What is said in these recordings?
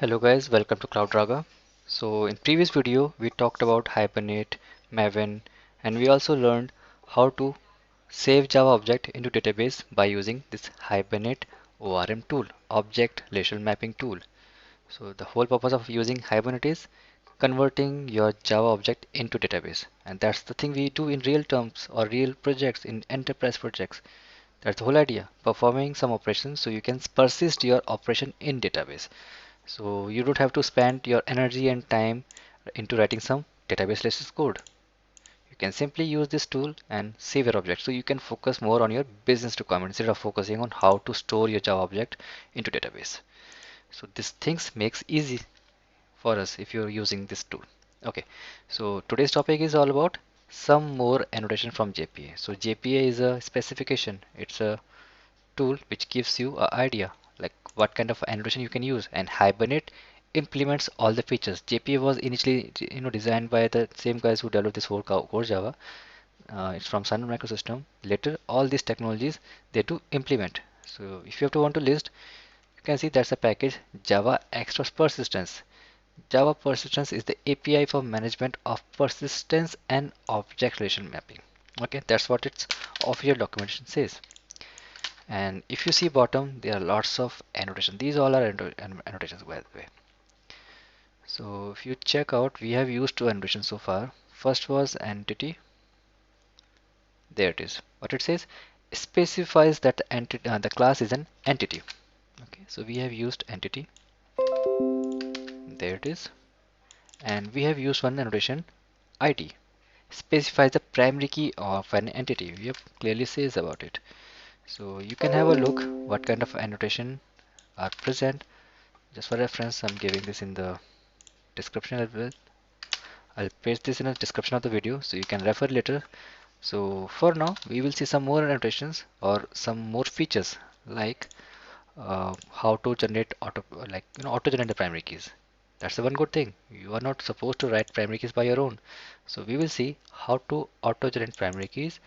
Hello guys, welcome to CloudRaga. So in previous video we talked about Hibernate, Maven, and we also learned how to save Java object into database by using this Hibernate ORM tool, Object Relational Mapping tool. So the whole purpose of using Hibernate is converting your Java object into database, and that's the thing we do in real terms or real projects in enterprise projects. That's the whole idea, performing some operations so you can persist your operation in database. So you don't have to spend your energy and time into writing some database related code. You can simply use this tool and save your object. So you can focus more on your business requirement instead of focusing on how to store your Java object into database. So this things makes easy for us if you're using this tool. Okay, so today's topic is all about some more annotation from JPA. So JPA is a specification. It's a tool which gives you an idea like what kind of annotation you can use, and Hibernate implements all the features. JPA was initially designed by the same guys who developed this whole core Java. It's from Sun Microsystem. Later all these technologies they do implement. So if you have to want to list, you can see that's a package Java Extra Persistence. Java Persistence is the API for management of persistence and object relation mapping. Okay, that's what its official documentation says. And if you see bottom, there are lots of annotation. These all are annotations, by the way. So if you check out, we have used two annotations so far. First was entity. There it is. What it says specifies that the class is an entity. Okay, so we have used entity. There it is. And we have used one annotation, ID. Specifies the primary key of an entity. We have clearly says about it. So you can have a look what kind of annotation are present. Just for reference, I'm giving this in the description as well. I'll paste this in the description of the video so you can refer later. So for now, we will see some more annotations or some more features like how to generate auto generate the primary keys. That's the one good thing. You are not supposed to write primary keys by your own. So we will see how to auto generate primary keys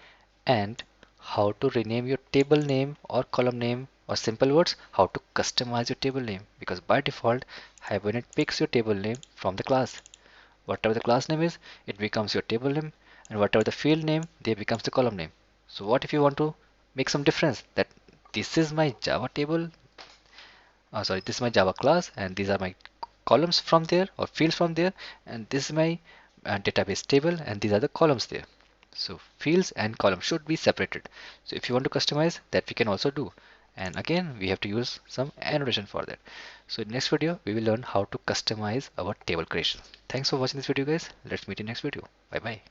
and how to rename your table name or column name, or simple words, how to customize your table name, because by default Hibernate picks your table name from the class. Whatever the class name is, it becomes your table name, and whatever the field name, they becomes the column name. So what if you want to make some difference, that this is my Java table, this is my Java class, and these are my columns from there or fields from there, and this is my database table, and these are the columns there. So fields and columns should be separated. So if you want to customize that, we can also do. And again, we have to use some annotation for that. So in next video, we will learn how to customize our table creation. Thanks for watching this video, guys. Let's meet in next video. Bye bye.